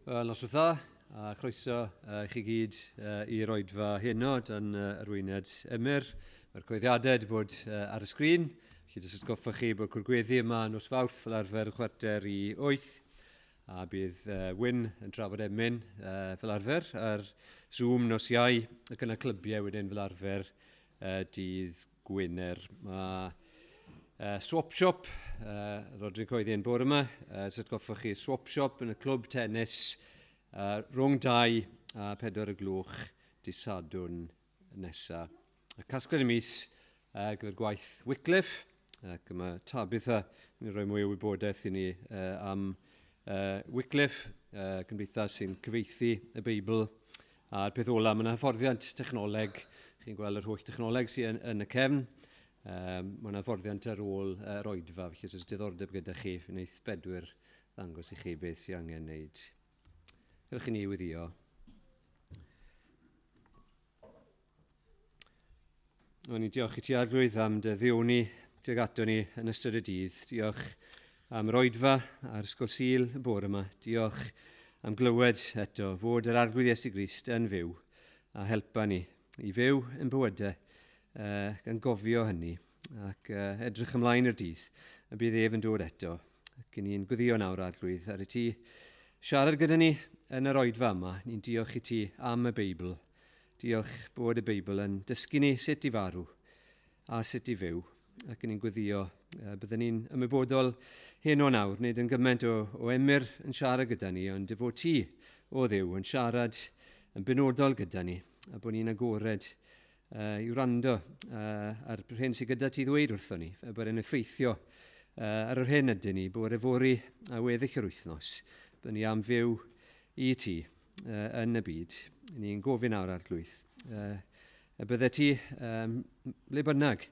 Nos Sul, a chroeso i chi gyd i roedfa heno dan arweined Emyr. Mae'r coeddiadau wedi bod ar y sgrin. Felly jyst atgoffa chi bod cwrgweddi yma nos Fawrth fel arfer 7:45. A bydd Wyn yn trafod emyn fel arfer ar Zoom nos Iau ac yn y clybiau wedyn fel arfer dydd Gwener. Mae swap shop, Rodri'n coeddi yn bore yma, sydd goffach chi swap shop yn y clwb tennis rhwng 2 a 4 y gloch dydd Sadwrn nesaf. Y casgliad y mis gyda'r gwaith Wycliffe, ac yma Tabitha yn rhoi mwy o wybodaeth i ni am Wycliffe, cymdeithas sy'n cyfieithu y Beibl. A'r peth ola, mae yna hyfforddiant technoleg, chi'n gweld yr holl technoleg sy'n yn y cefn. Mae yna hyfforddiant ar ôl roedfa, felly os diddordeb gyda chi, wneith Bedwyr ddangos i chi beth sy'n angen wneud. Ewch i ni weddio. O'n i diolch i ti Arglwydd am dy ddioni tuag ato ni yn ystod y dydd. Diolch am roedfa a'r ysgol Sul y bore yma. Diolch am glywed eto fod yr Arglwydd Iesu Grist yn fyw a helpa ni i fyw yn bywydau gan gofio hynny ac edrych ymlaen i'r dydd a bydd ef yn dod eto. Ac ni'n gweddio nawr Arglwydd ar y ti siarad gyda ni yn yr oedfa yma. Ni'n diolch i ti am y Beibl. Diolch bod y Beibl yn dysgu ni sut i farw a sut i fyw. Ac ni'n gweddio byddwn ni'n ymwybodol hyn o nawr, nid yn gymaint o Emyr yn siarad gyda ni, ond fod ti o Dduw yn siarad yn benodol gyda ni, a bod ni'n agored i wrando ar hyn sydd gyda ti ddweud wrthon ni, bod e'n effeithio ar yr hyn ydyn ni, bod efori a weddill yr wythnos, bod ni am fyw i ti yn y byd. Ni'n gofyn awr Arglwydd. Bydde ti, ble bynnag,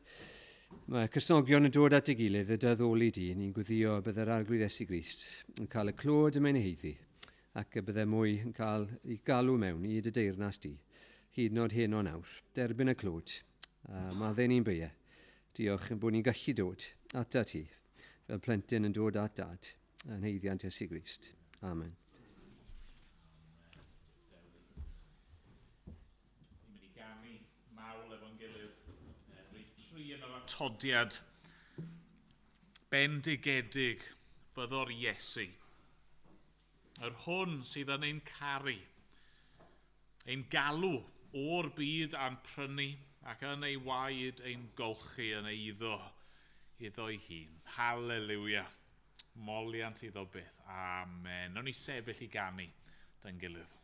mae Cresnogion yn dod at ei gilydd y dyddoli di, ni'n gweddio bydde'r Arglwydd Iesu Grist yn cael y clod yma'n heiddi, ac y bydde mwy yn cael ei galw mewn i dy deyrnas di, hyd nod hyn o nawr. Derbyn y clod, maddau ni'n beio. Diolch yn bod ni'n gallu dod ata ti, fel plentyn yn dod at dad, yn heiddiant Iesu Grist. Amen. Yn yr atodiad bendigedig fyddo'r Iesu. Yr hwn sydd yn ein caru, ein galw o'r byd a'n prynu ac yn ei waed ein golchi yn iddo'i hun. Halleluia. Moliant iddo beth. Amen. Nawn ni sefyll i ganu da'n gilydd.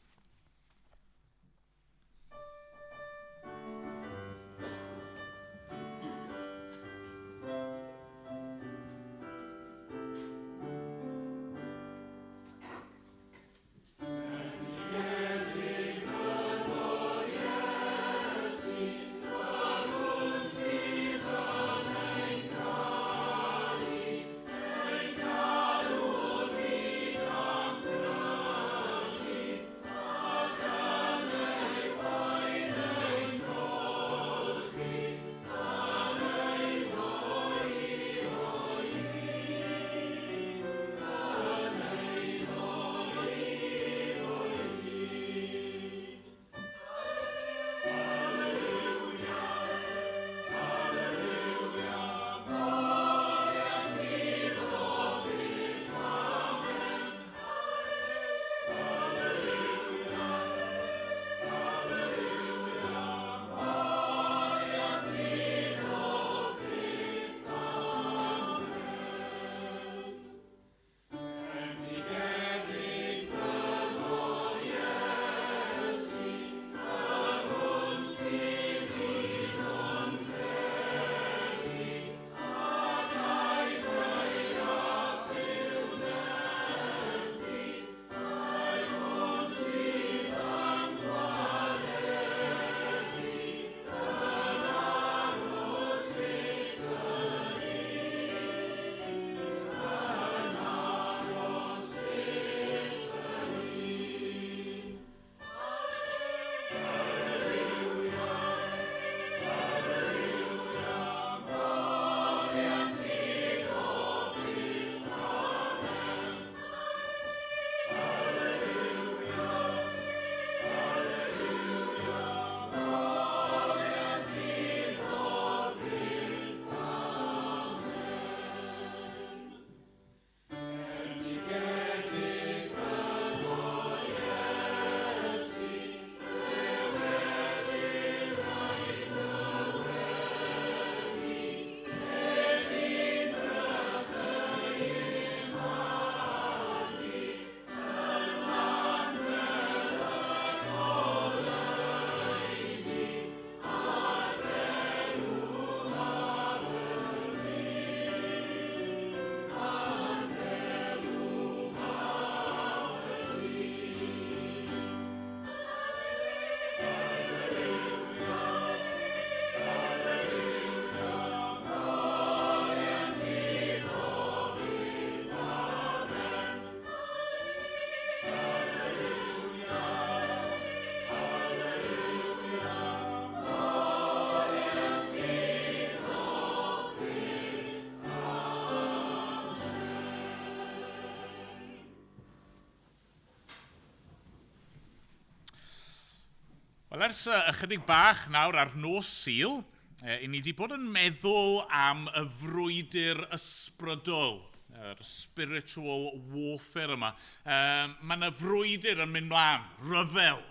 Wel, ers ychydig bach nawr ar Nos Sul, i ni wedi bod yn meddwl am y frwydr ysbrydol, yr spiritual warfare yma. Mae yna frwydr yn mynd mlaen, ryfel,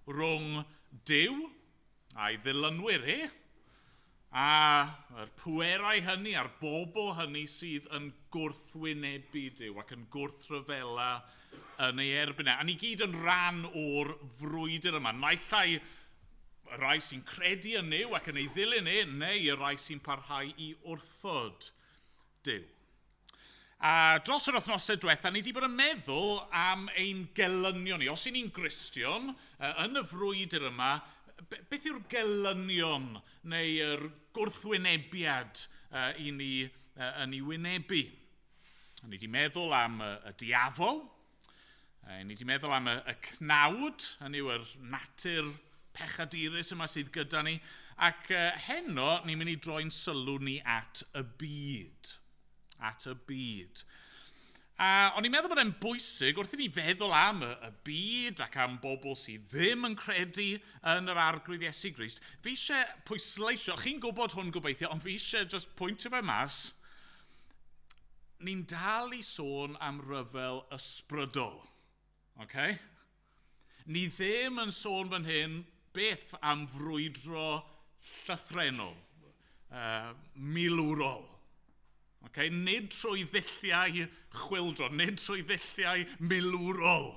rhwng Duw a'i ddilynwyr, a yr pwerau hynny a'r bobl hynny sydd yn gwrthwynebu Duw ac yn gwrthryfela yn ei erbyn. A ni gyd yn rhan o'r frwydr yma. Naill ai y rai sy'n credu yn Duw ac yn ei ddilyn neu y rai sy'n parhau i wrthod Duw. A dros yr wythnosau diwethaf, ni wedi bod yn meddwl am ein gelynion ni. Os 'y ni'n Gristion yn y frwydr yma, beth yw'r gelynion neu yr gwrthwynebiad i ni yn ei wynebu? Ni wedi meddwl am y diafol, ni wedi meddwl am y cnawd, hynny yw yr natur pechadurus yma sydd gyda ni, ac heno ni'n mynd i droi'n sylw ni at y byd. At y byd. A o'n i'n meddwl bod e'n bwysig wrth i ni feddwl am y byd ac am bobl sydd ddim yn credu yn yr arglwydd Iesu Grist. Fi eisiau pwysleisio, chi'n gwybod hwn gobeithio, ond fi eisiau just pwyntio fe mas. Ni'n dal i sôn am ryfel ysbrydol. Okay? Ni ddim yn sôn fan hyn beth am frwydro llythrenol, milwrol. Okay? Nid trwy ddilliau chwildro, nid trwy ddilliau milwrol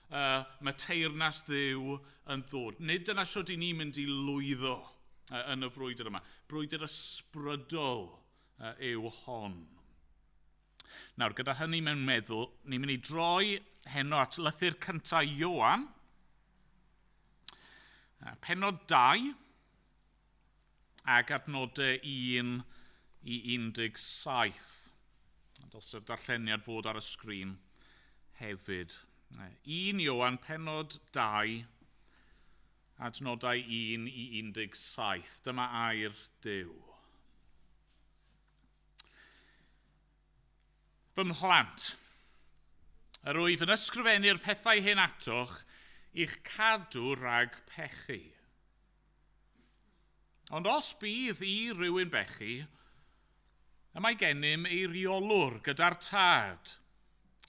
mae teyrnas Dduw yn ddod. Nid dyna siwt i ni mynd i lwyddo yn y frwydr yma. Brwydr ysbrydol yw hon. Nawr, gyda hynny mewn meddwl, ni'n mynd i droi heno at lythyr cyntaf Ioan, pennod 2, ac adnodau 1 i 17. Dylse'r darlleniad fod ar y sgrin hefyd. 1 Ioan, pennod 2, adnodau 1 i 17. Dyma air Duw. Fy mhlant, yr wyf yn ysgrifennu'r pethau hyn atoch i'ch cadw rhag pechu. Ond os bydd i rywun bechu, y mae gennym ei reolwr gyda'r tad,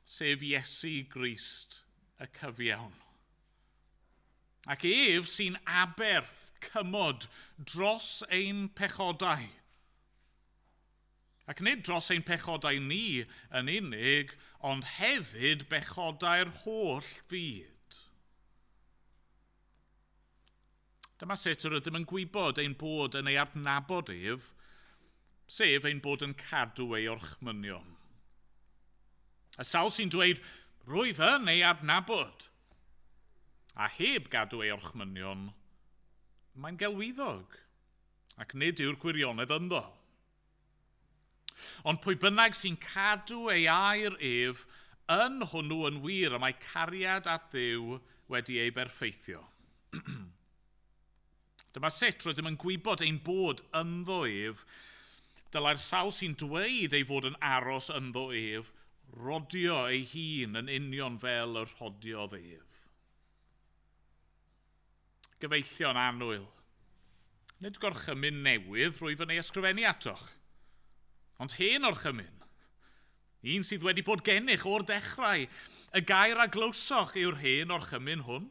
sef Iesu Grist y cyfiawn. Ac ef sy'n aberth cymod dros ein pechodau. Ac nid dros ein pechodau ni yn unig, ond hefyd bechodau'r holl byd. Dyma sut yr ydym yn gwybod ein bod yn ei adnabod ef, sef ein bod yn cadw ei orchmynion. Y sawl sy'n dweud, rwyf yn ei adnabod, a heb gadw ei orchmynion, mae'n gelwyddog, ac nid yw'r gwirionedd ynddo. Ond pwy bynnag sy'n cadw ei air ef, yn hwnnw yn wir, y mae cariad at Dduw wedi ei berffeithio. Dyma sut rydym yn gwybod ein bod ynddo ef, dylai'r sawl sy'n dweud ei fod yn aros ynddo ef, rodio ei hun yn union fel y rhodiodd ef. Gyfeillion annwyl. Nid gorchymyn newydd rwyf yn ei ysgrifennu atoch, ond hen orchymyn, un sydd wedi bod gennych o'r dechrau, y gair a glywsoch yw'r hen orchymyn hwn.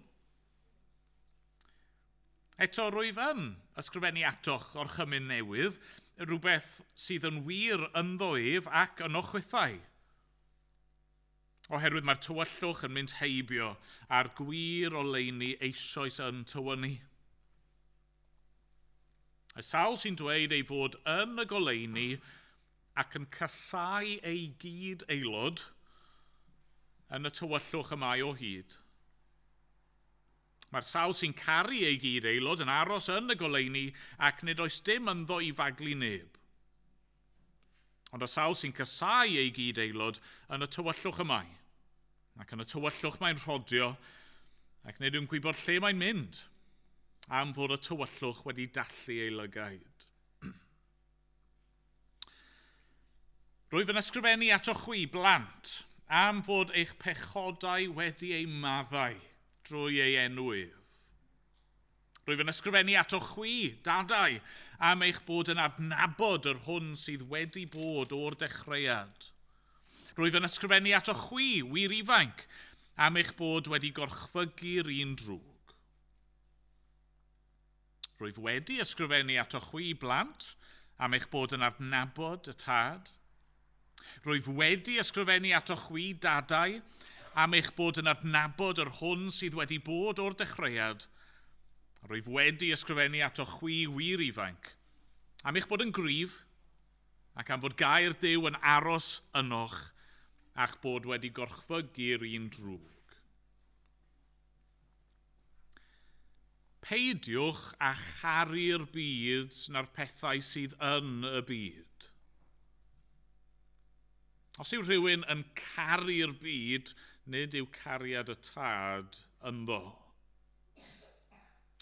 Eto rwyf yn ysgrifennu atoch orchymyn newydd, rhywbeth sydd yn wir ynddo ef ac yn ochwythau. Oherwydd mae'r tywyllwch yn mynd heibio a'r gwir oleuni eisoes yn tywynu. Y sawl sy'n dweud ei fod yn y goleuni ac yn casau ei gyd aelod yn y tywyllwch yma o hyd. Mae'r sawl sy'n caru ei gyd aelod yn aros yn y goleuni ac nid oes dim ynddo i faglu neb. Ond y sawl sy'n casau ei gyd aelod yn y tywyllwch yma, ac yn y tywyllwch mae'n rhodio, ac nid yw'n gwybod lle mae'n mynd, am fod y tywyllwch wedi dallu ei lygaid. Rwyf yn ysgrifennu atoch chwi blant am fod eich pechodau wedi ei maddau drwy ei enw ef. Rwyf yn ysgrifennu ato chwi, dadau, am eich bod yn adnabod yr hwn sydd wedi bod o'r dechreuad. Rwyf yn ysgrifennu ato chwi, wir ifanc, am eich bod wedi gorchfygu'r un drwg. Rwyf wedi ysgrifennu ato chwi, blant, am eich bod yn adnabod y tad. Rwyf wedi ysgrifennu ato chwi, dadau, am eich bod yn adnabod yr hwn sydd wedi bod o'r dechreuad. Rwyf wedi ysgrifennu ato chwi, wir ifanc, am eich bod yn gryf, ac am fod gair Duw yn aros ynoch, a'ch bod wedi gorchfygu'r un drwg. Peidiwch â charu'r byd na'r pethau sydd yn y byd. Os yw rhywun yn caru'r byd, nid yw cariad y tad ynddo.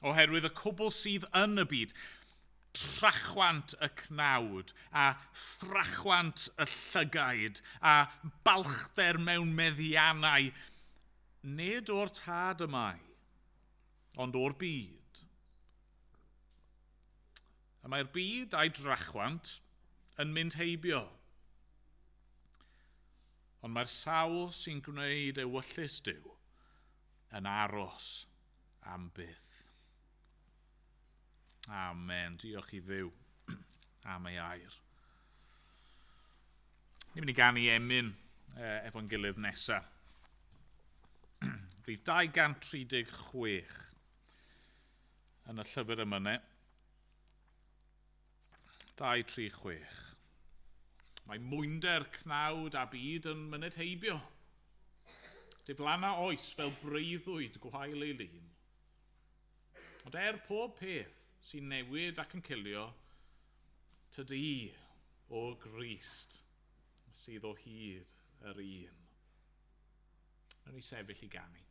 Oherwydd y cwbl sydd yn y byd, trachwant y cnawd, a thrachwant y llygaid, a balchder mewn meddiannau, nid o'r tad y mae, ond o'r byd. A mae'r byd a'i drachwant yn mynd heibio. Ond mae'r sawl sy'n gwneud ewyllus Duw yn aros am byth. Amen. Diolch i Dduw am ei air. Ni'n mynd i ganu emyn efo'n gilydd nesaf. Rhif 236 yn y llyfr yma ne. 236. Mae mwynder, cnawd a byd yn myned heibio. Diflanna oes fel breuddwyd gwael ei lun. Ond pob peth sy'n newid ac yn cilio, tydi o Grist sydd o hyd yr un. Nawn ni sefyll i ganu.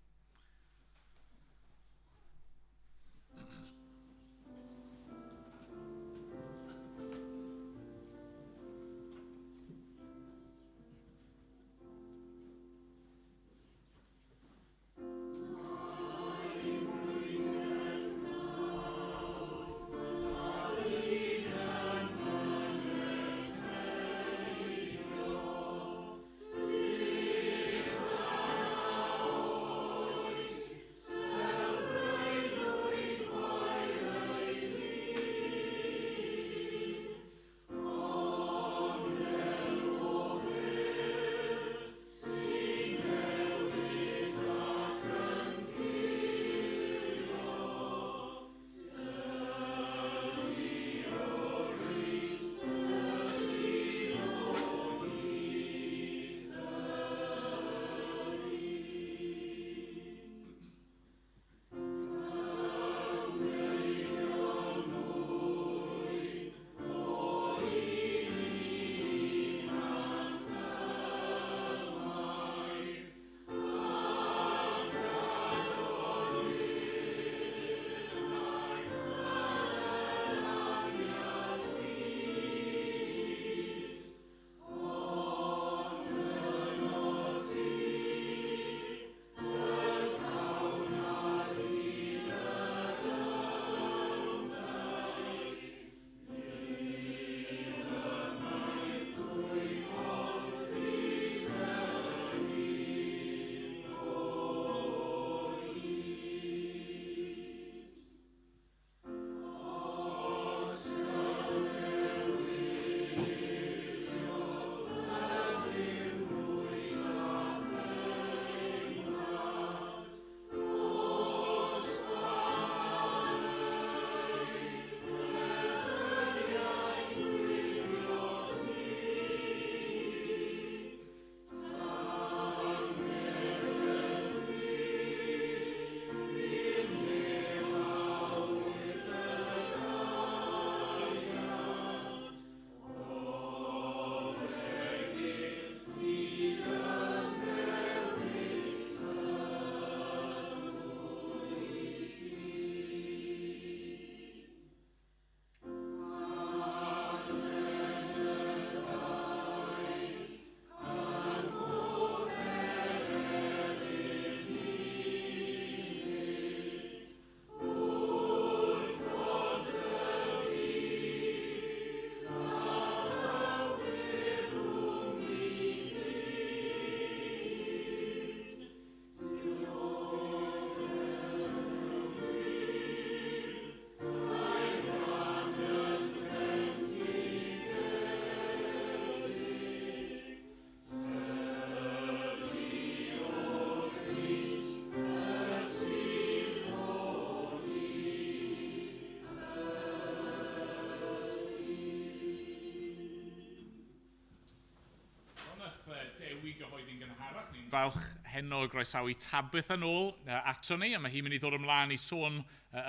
falch heno o groesawu Tabith yn ôl ato ni, a mae hi'n mynd i ddod ymlaen i sôn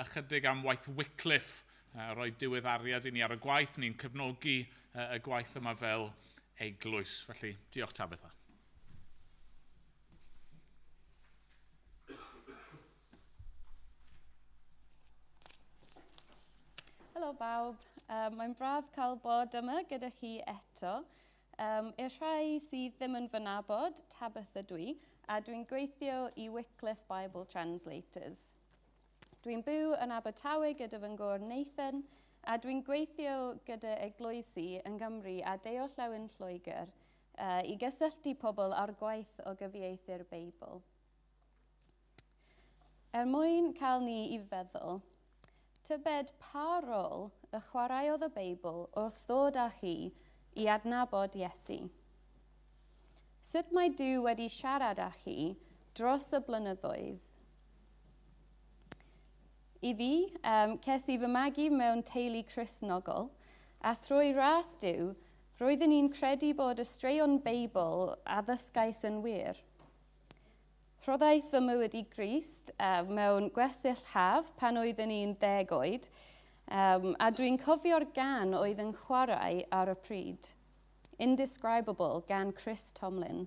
ychydig am waith Wycliffe, roi diweddariad i ni ar y gwaith, ni'n cefnogi y gwaith yma fel eglwys. Felly, diolch Tabitha. Helo bawb, mae'n braf cael bod yma gyda chi eto. I'r rhai sydd ddim yn fy nabod, Tabitha dwi, a dwi'n gweithio i Wycliffe Bible Translators. Dwi'n byw yn Abertawe gyda fy ngŵr Nathan, a dwi'n gweithio gyda eglwysi yn Gymru a Deorllewin Lloegr i gysylltu pobl ar gwaith o gyfieithu'r Beibl. Mwyn cael ni i feddwl, tybed pa rôl y chwaraeodd y Beibl wrth ddod â chi i adnabod Iesu? Sut mae Duw wedi siarad â chi dros y blynyddoedd? I fi, ces i fy magu mewn teulu Cristnogol, a thrwy ras Duw, roeddwn ni'n credu bod y straeon Beibl addysgais yn wir. Rhoddais fy mywyd i Grist mewn gwersyll haf pan oeddwn ni'n 10 oed, a dwi'n cofio'r gan oedd yn chwarae ar y pryd, Indescribable gan Chris Tomlin.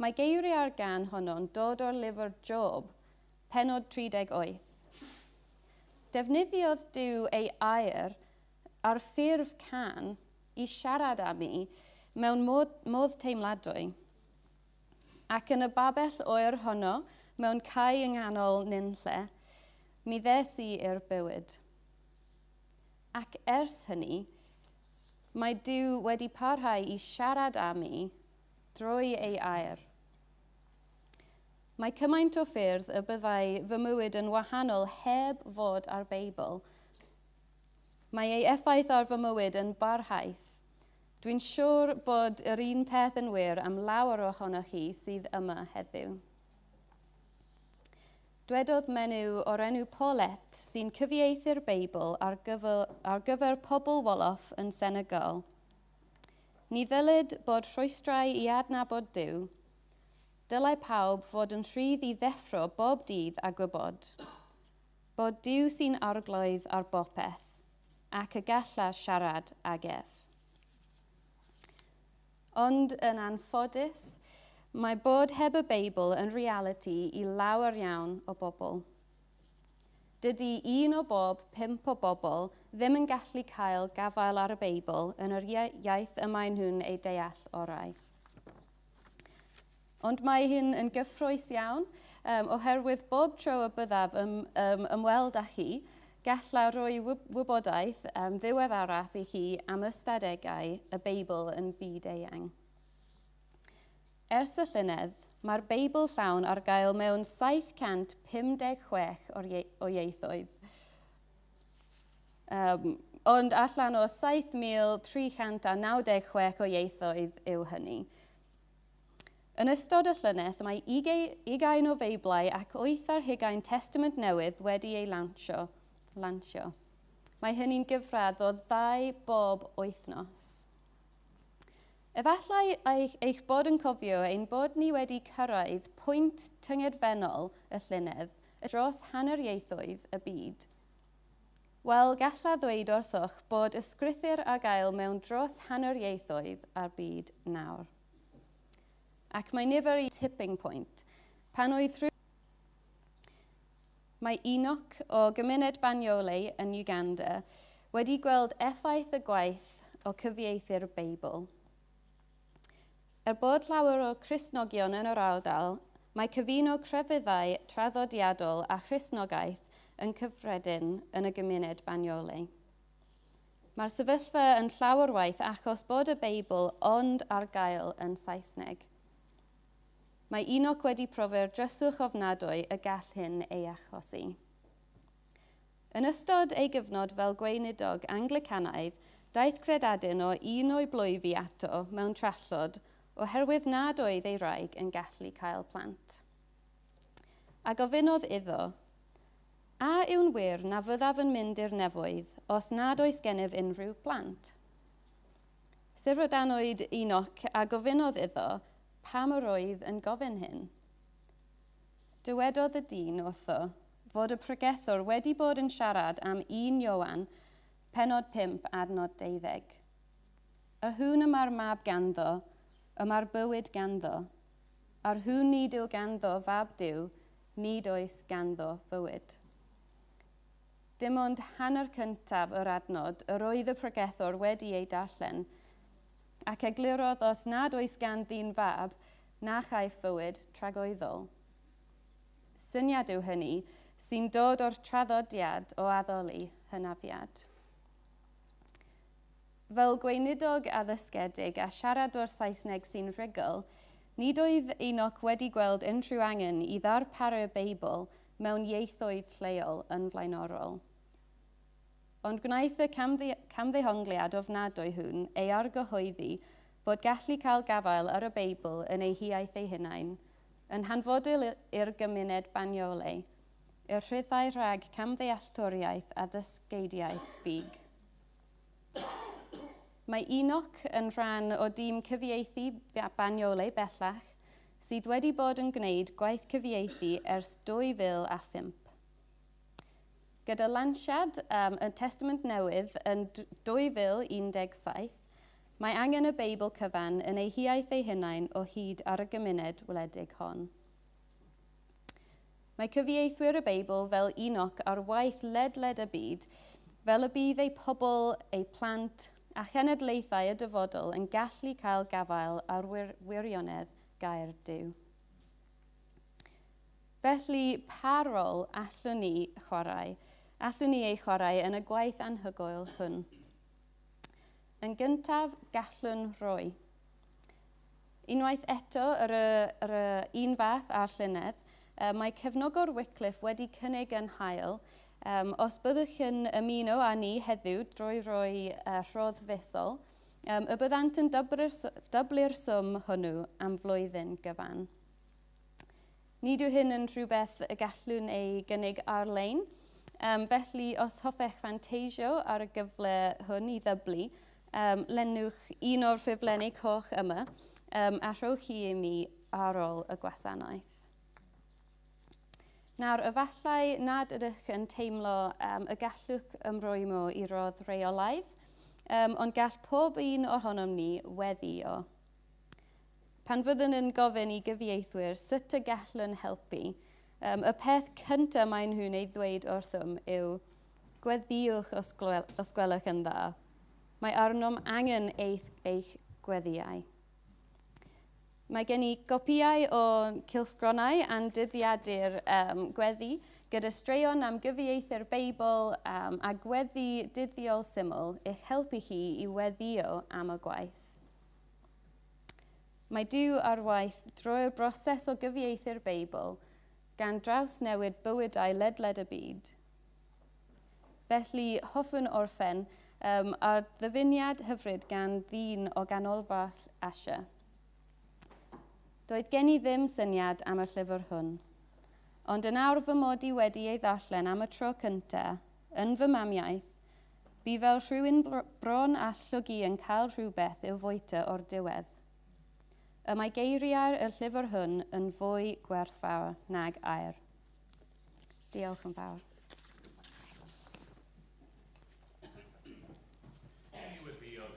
Mae geiriau'r gan honno'n dod o'r lyfr Job, pennod 38. Defnyddiodd Duw ei air ar ffurf can i siarad am mi mewn modd teimladwy. Ac yn y babell oer honno, mewn cae yng nghanol nunlle, mi ddes i i'r bywyd. Ac ers hynny, mae Duw wedi parhau i siarad am mi drwy ei air. Mae cymaint o ffyrdd y byddai fy mywyd yn wahanol heb fod ar Beibl. Mae ei effaith ar fy mywyd yn barhaus. Dwi'n siŵr bod yr un peth yn wir am lawer ohonoch chi sydd yma heddiw. Dwedodd menyw o'r enw Paulette sy'n cyfieithu'r Beibl ar gyfer pobl wolof yn Senegal. Ni ddylid bod rhwystrau i adnabod Duw. Dylai pawb fod yn rhydd i ddeffro bob dydd a gwybod bod Duw sy'n arglwydd ar bopeth ac y galla siarad ag ef. Ond yn anffodus, mae bod heb y Beibl yn reality i lawer iawn o bobl. Dydy un o bob 5 o bobl ddim yn gallu cael gafael ar y Beibl yn yr iaith y maen nhw'n ei deall orau. Ond mae hyn yn gyffrous iawn, oherwydd bob tro y byddaf ymweld â chi, galla roi wybodaeth ddiweddaraf i chi am ystadegau y Beibl yn fyd-eang. Ers y llynedd, mae'r Beibl llawn ar gael mewn 756 o ieithoedd. Ond allan o 7,396 o ieithoedd yw hynny. Yn ystod y llynedd, mae 20 o feiblau ac 8 testament newydd wedi ei lansio. Mae hynny'n gyfradd o 2 bob wythnos. Efallai eich bod yn cofio ein bod ni wedi cyrraedd pwynt tyngedfennol y llynedd dros hanner ieithoedd y byd. Wel, galla ddweud wrthoch bod ysgrythur a gael mewn dros hanner ieithoedd ar byd nawr. Ac mae nifer i tipping point pan oedd Mae Enoch o gymuned Banyole yn Uganda wedi gweld effaith y gwaith o cyfieithu'r Beibl. Bod llawer o Cristnogion yn yr ardal, mae cyfuno crefyddau traddodiadol a Christnogaeth yn cyffredin yn y gymuned Banyole. Mae'r sefyllfa yn llawer waith achos bod y Beibl ond ar gael yn Saesneg. Mae Enoch wedi profi'r dryswch ofnadwy y gall hyn ei achosi. Yn ystod ei gyfnod fel gweinidog Anglicanaidd, daeth credadyn o un o'i blwyfi ato mewn trallod oherwydd nad oedd ei wraig yn gallu cael plant. A gofynodd iddo, a yw'n wir na fyddaf yn mynd i'r nefoedd os nad oes gennyf unrhyw blant? Sifrydanwyd Enoch a gofynodd iddo, pam yr oedd yn gofyn hyn? Dywedodd y dyn wrtho fod y pregethwr wedi bod yn siarad am 1 Ioan, penod 5, adnod 12. Yr hwn yma'r mab ganddo, yma'r bywyd ganddo. Ar hwn nid yw ganddo fab Duw, nid oes ganddo bywyd. Dim ond hanner cyntaf yr adnod, yr oedd y pregethwr wedi ei darllen, ac eglurodd os nad oes gan ddyn fab, na chaiff fywyd tragoeddol. Syniad yw hynny sy'n dod o'r traddodiad o addoli hynafiad. Fel gweinidog addysgedig a siaradwr Saesneg sy'n rhugl, nid oedd Enoch wedi gweld unrhyw angen i ddarparu'r Beibl mewn ieithoedd lleol yn flaenorol. Ond gwnaeth y camddehongliad ofnadwy hwn ei argyhoeddi bod gallu cael gafael ar y Beibl yn ei hiaith ei hunain, yn hanfodol i'r gymuned Banyolei, i'r rhyddau rhag camddealltwriaeth a ddysgeidiaeth fig. Mae Enoch yn rhan o dîm cyfieithu Banyolei bellach sydd wedi bod yn gwneud gwaith cyfieithu ers 2005. Gyda lansiad y Testament Newydd yn 2017, mae angen y Beibl cyfan yn ei hiaith ei hunain o hyd ar y gymuned wledig hon. Mae cyfieithwyr y Beibl fel Enoch ar waith ledled y byd, fel y bydd ei pobl, ei plant a chenedlaethau y dyfodol yn gallu cael gafael ar wirionedd gair Duw. Felly, pa rôl allwn ni ei chwarae yn y gwaith anhygoel hwn? Yn gyntaf, gallwn roi. Unwaith eto, yr un fath a'r llynedd, mae cefnogwr Wycliffe wedi cynnig yn hael os byddwch yn ymuno â ni heddiw drwy roi rhodd fusol, y byddant yn dyblu'r swm hwnnw am flwyddyn gyfan. Nid yw hyn yn rhywbeth y gallwn ei gynnig ar-lein, felly os hoffech fanteisio ar y gyfle hwn i ddyblu, lenwch un o'r ffurflenni coch yma a rhowch hi i mi ar ôl y gwasanaeth. Nawr, efallai nad ydych yn teimlo y gallwch ymrwymo i rodd reolaidd, ond gall pob un ohonom ni weddio. Pan fyddwn yn gofyn i gyfieithwyr sut y gallwn helpu, y peth cyntaf maen nhw'n ei ddweud wrthym yw gweddiwch os gwelwch yn dda. Mae arnom angen eich gweddiau. Mae gen i gopïau o cylchgronau a'n dyddiadur gweddi gyda straeon am gyfieithu'r Beibl a gweddi dyddiol syml eich helpu chi i weddio am y gwaith. Mae Duw ar waith drwy'r broses o gyfieithu'r Beibl gan draws newid bywydau ledled y byd. Felly, hoffwn orffen ar ddyfyniad hyfryd gan ddyn o ganolbarth Asia. Doedd gen i ddim syniad am y llyfr hwn, ond yn awr fy mod i wedi ei ddarllen am y tro cyntaf, yn fy mamiaeth, bu fel rhywun bron a llwgu yn cael rhywbeth i'w fwyta o'r diwedd. Y mae geiriau'r y llyfr hwn yn fwy gwerthfawr nag air. Diolch yn fawr.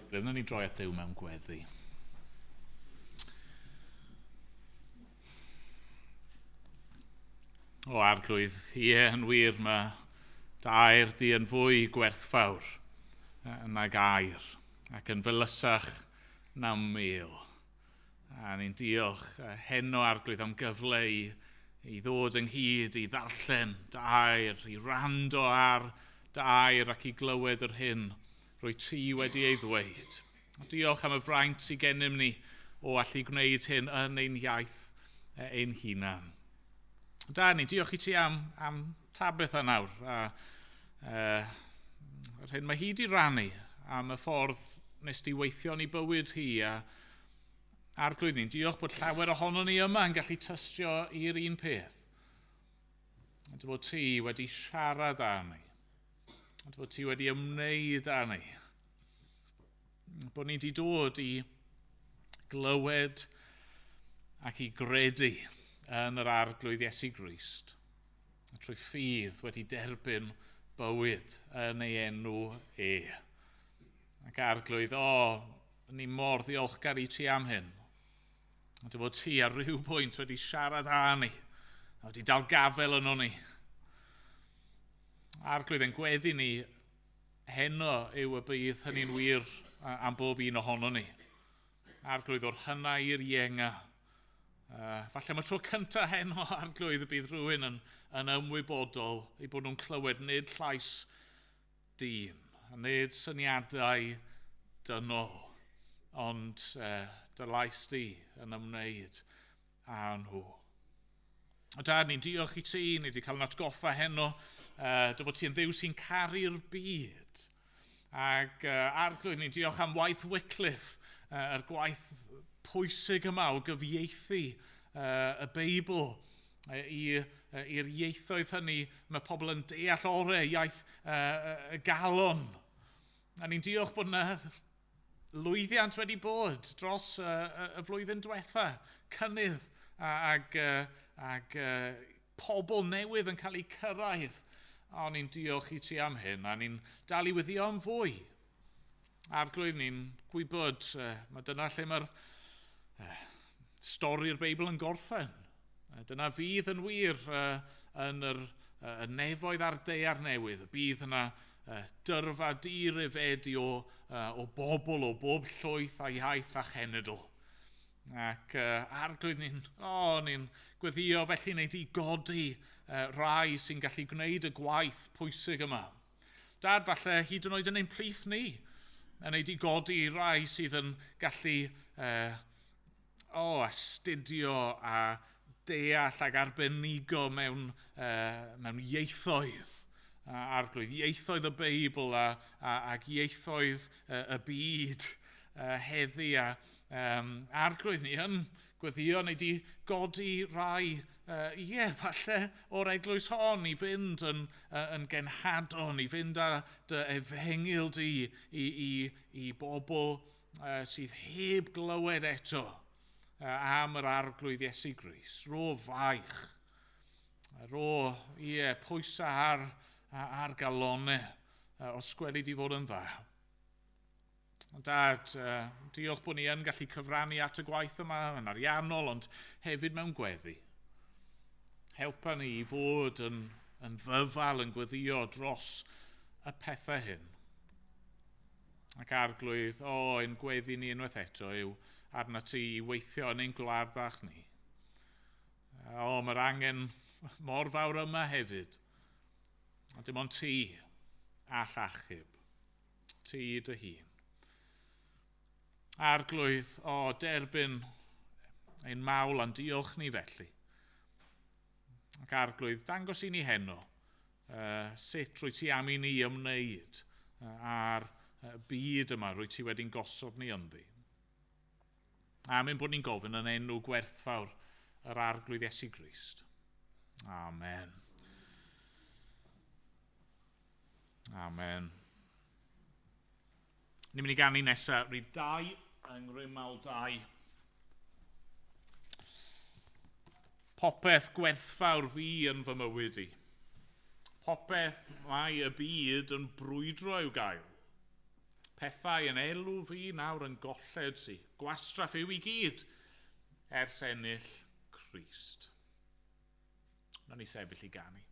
Dyna ni droi at Duw mewn gweddi. O arglwydd, ie, yn wir, mae dair di yn fwy gwerthfawr nag air, ac yn felysach na mil. A ni'n diolch heno arglwydd am gyfle i ddod ynghyd, i ddarllen dair, i rando ar dair ac i glywed yr hyn rwy ti wedi ei ddweud. Diolch am y fraint sydd gennym ni o allu gwneud hyn yn ein iaith ein hunan. Dani, diolch i ti am tabeth a nawr. Yr hyn mae hi di rannu am y ffordd nes di weithio yn ei bywyd hi. Arglwydd ni'n diolch bod llawer ohono ni yma yn gallu tystio i'r un peth. A dy bod ti wedi siarad â ni. A dy bod ti wedi ymwneud â ni. Bod ni wedi dod i glywed ac i gredu yn yr arglwydd Iesu Grist, trwy ffydd wedi derbyn bywyd yn ei enw Ac arglwydd, ni mor ddiolchgar i ti am hyn. A dy fod ti ar rhyw pwynt wedi siarad â ni, a wedi dal gafel yn ni. Arglwydd yn gweddi ni, heno yw y bydd hynny'n wir am bob un ohono ni. Arglwydd o'r hynna i'r ienga. Falle mae tro cyntaf heno arglwydd y bydd rhywun yn ymwybodol ei bod nhw'n clywed nid llais dyn, a nid syniadau dynol, ond dy lais di yn ymwneud â nhw. O dad, ni'n diolch i ti, ni wedi cael yn atgoffa heno, dy fod ti'n dduw sy'n caru'r byd. Ac arglwydd, ni'n diolch am waith Wycliffe, yr gwaith pwysig yma o gyfieithu y Beibl i'r ieithoedd hynny mae pobl yn deall orau iaith y galon. A ni'n diolch bod yna lwyddiant wedi bod dros y flwyddyn diwetha, cynnydd ag pobl newydd yn cael eu cyrraedd. O, ni'n diolch i ti am hyn, a ni'n dal i weddio am fwy. Arglwydd, ni'n gwybod, mae dyna lle mae'r stori'r Beibl yn gorffen. Dyna fydd yn wir yn y nefoedd a'r deiar newydd. Bydd yna dyrfa di-rifedi o bobl o bob llwyth a iaith a chenedl. Ac arglwydd ni'n gweddio felly wneud i godi rai sy'n gallu gwneud y gwaith pwysig yma. Dad, falle hyd yn oed yn ein plith ni, yn wneud i godi rai sydd yn gallu astudio a deall ag arbenigo mewn ieithoedd. Arglwydd, ieithoedd y Beibl ac ieithoedd y byd heddi. Arglwydd ni yn gweddio wneud i godi rai, falle o'r eglwys hon i fynd yn genhadon, i fynd â dy efengyl di i bobl sydd heb glywed eto am yr arglwydd Iesu Grist. Ro faich, ro pwysau ar galonau os gweli di fod yn dda. Dad, diolch bod ni yn gallu cyfrannu at y gwaith yma yn ariannol, ond hefyd mewn gweddi. Helpa ni i fod yn ddyfal, yn gweddio dros y pethau hyn. Ac arglwydd, ein gweddi ni unwaith eto yw arna ti i weithio yn ein gwlad bach ni. Mae'r angen mor fawr yma hefyd. A dim ond ti all achub. Ti dy hun. Arglwydd, derbyn ein mawl a'n diolch ni felly. Ac arglwydd, dangos i ni heno sut rwy ti am i ni ymwneud ar byd yma rwy ti wedi'n gosod ni ynddi. Amen bod ni'n gofyn yn enw gwerthfawr yr arglwydd Iesu Grist. Amen. Amen. Ni'n mynd i ganu nesaf rhif 2 yng ngrymal 2. Popeth gwerthfawr fi yn fy mywyd i. Popeth mae y byd yn brwydro i'w gael. Pethau yn elw fi nawr yn golled si. Gwastraff yw i gyd ers ennill Crist. Na ni sefyll i ganu.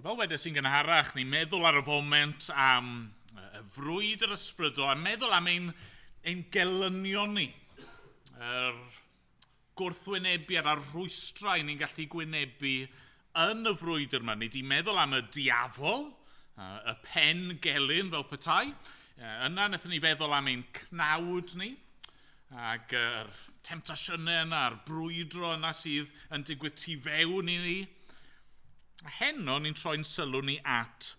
Fel wedes i'n gynharach, ni'n meddwl ar y foment am y frwyd yr ysbrydol, a meddwl am ein gelynion ni. Gwrthwynebiad a'r rhwystrau ni'n gallu gwynebu yn y frwydr yma. Ni di meddwl am y diafol, y pen gelyn fel petai. Yna wnaethon ni feddwl am ein cnawd ni, ac yr temptasiynau yna, a'r brwydro yna sydd yn digwydd tu fewn i ni. A heno ni'n troi'n sylw ni at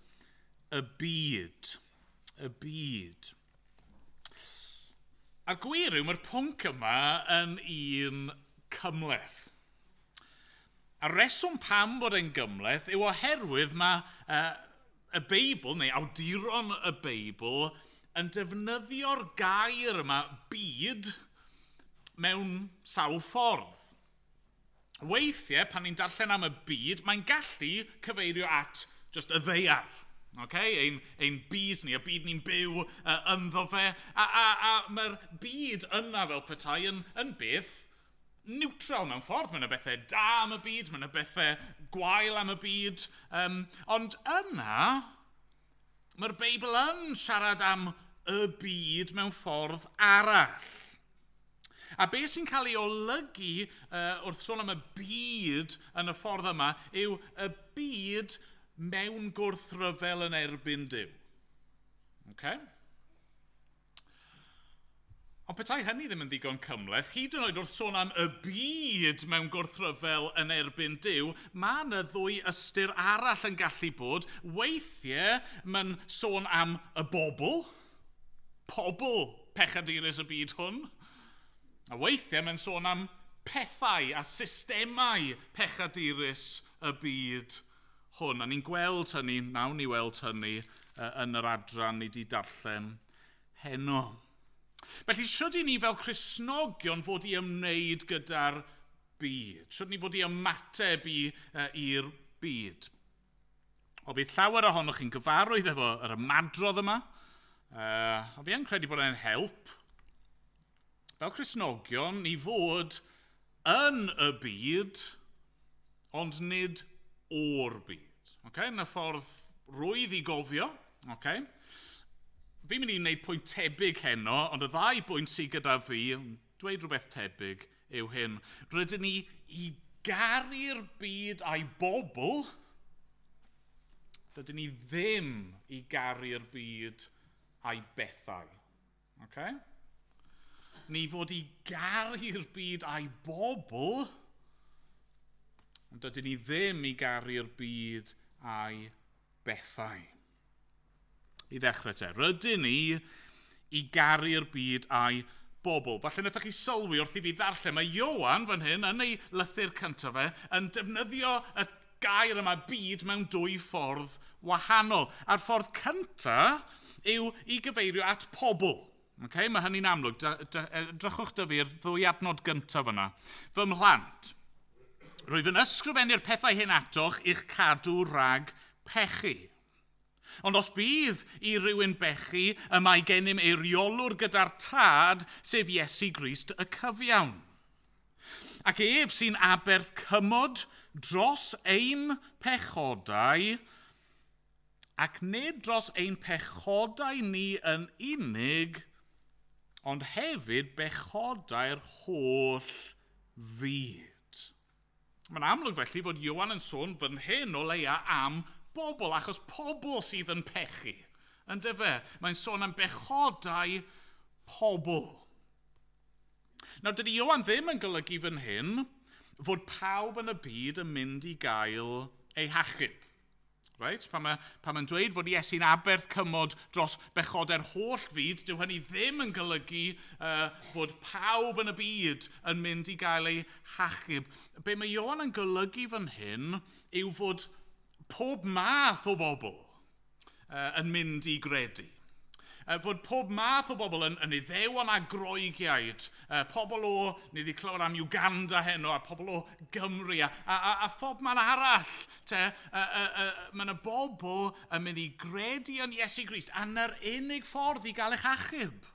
y byd. Y byd. A'r gwir yw, mae'r pwnc yma yn un cymleth. A reswm pam bod e'n gymleth yw oherwydd mae y Beibl, neu awduron y Beibl, yn defnyddio'r gair yma byd mewn sawl ffordd. Weithiau, pan ni'n darllen am y byd, mae'n gallu cyfeirio at just y ddeiar. Okay? Ein byd ni, y byd ni'n byw ynddo fe. A mae'r byd yna fel petai yn beth neutral mewn ffordd. Mae'n y bethau da am y byd, mae'n y bethau gwael am y byd. Ond yna, mae'r Beibl yn siarad am y byd mewn ffordd arall. A beth sy'n cael ei olygu wrth sôn am y byd yn y ffordd yma yw y byd mewn gwrthryfel yn erbyn Duw. Okay? Ond petai hynny ddim yn ddigon cymleth, hyd yn oed wrth sôn am y byd mewn gwrthryfel yn erbyn Duw, mae yna ddwy ystyr arall yn gallu bod. Weithiau mae'n sôn am y pobl pechadurus y byd hwn. A weithiau mae'n sôn am pethau a systemau pechadurus y byd hwn. A ni'n gweld hynny, nawn ni weld hynny yn yr adran ni di darllen heno. Felly, siwr i ni fel Cristnogion fod i ymwneud gyda'r byd? Siwr ni fod i ymateb i'r byd? O bydd llawer ohonoch chi'n gyfarwydd efo yr ymadrodd yma. A fi yn credu bod e'n help. Fel Cristnogion, ni fod yn y byd, ond nid o'r byd. Okay? Yn y ffordd rwydd i gofio. Okay? Fi'n mynd i wneud pwynt tebyg heno, ond y ddau bwynt sydd gyda fi, dweud rhywbeth tebyg, yw hyn. Rydyn ni i garu'r byd a'i bobl, dydyn ni ddim i garu'r byd a'i bethau. Okay? Ni fod i garu'r byd a'i bobl, ond dydyn ni ddim i garu'r byd a'i bethau. I ddechrau te, rydyn ni i garu'r byd a'i bobl. Falle wnaethoch chi sylwi wrth i fi ddarllen, mae Ioan fan hyn yn ei lythyr cyntaf fe yn defnyddio y gair yma byd mewn dwy ffordd wahanol. A'r ffordd cyntaf yw i gyfeirio at pobl. Okay, mae hynny'n amlwg. Drychwch dy fi'r ddwy adnod gyntaf yna. Fy mhlant, rwyf yn ysgrifennu'r pethau hyn atoch i'ch cadw rhag pechu. Ond os bydd i rywun bechu, y mae gennym ei reolwr gyda'r tad, sef Iesu Grist y cyfiawn. Ac ef sy'n aberth cymod dros ein pechodau, ac nid dros ein pechodau ni yn unig, ond hefyd bechodau'r holl fyd. Mae'n amlwg felly fod Ioan yn sôn fan hyn o leia am bobl, achos pobl sydd yn pechu. Ynddo fe? Mae'n sôn am bechodau pobl. Nawr, dydy Ioan ddim yn golygu fan hyn fod pawb yn y byd yn mynd i gael ei hachub. Right? Pan mae'n dweud fod Iesu'n aberth cymod dros bechodau'r holl fyd, dyw hynny ddim yn golygu fod pawb yn y byd yn mynd i gael ei hachub. Be mae Ioan yn golygu fan hyn yw fod pob math o bobl yn mynd i gredu. Fod pob math o bobl yn Iddewon a Groegiaid, pobl o, ni wedi clywed am Uganda heno, a pobl o Gymru, a phob man arall. Mae yna bobl yn mynd i gredu yn Iesu Grist, a na'r unig ffordd i gael eich achub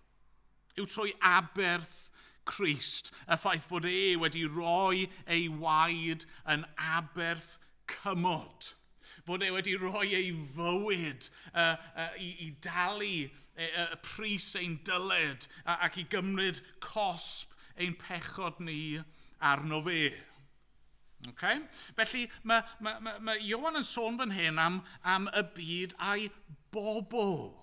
yw trwy aberth Crist, y ffaith fod wedi rhoi ei waed yn aberth cymod. fod e wedi rhoi ei fywyd i dalu pris ein dyled ac i gymryd cosb ein pechod ni arno fe. Okay? Felly mae Ioan yn sôn fan hyn am y byd a'i bobl.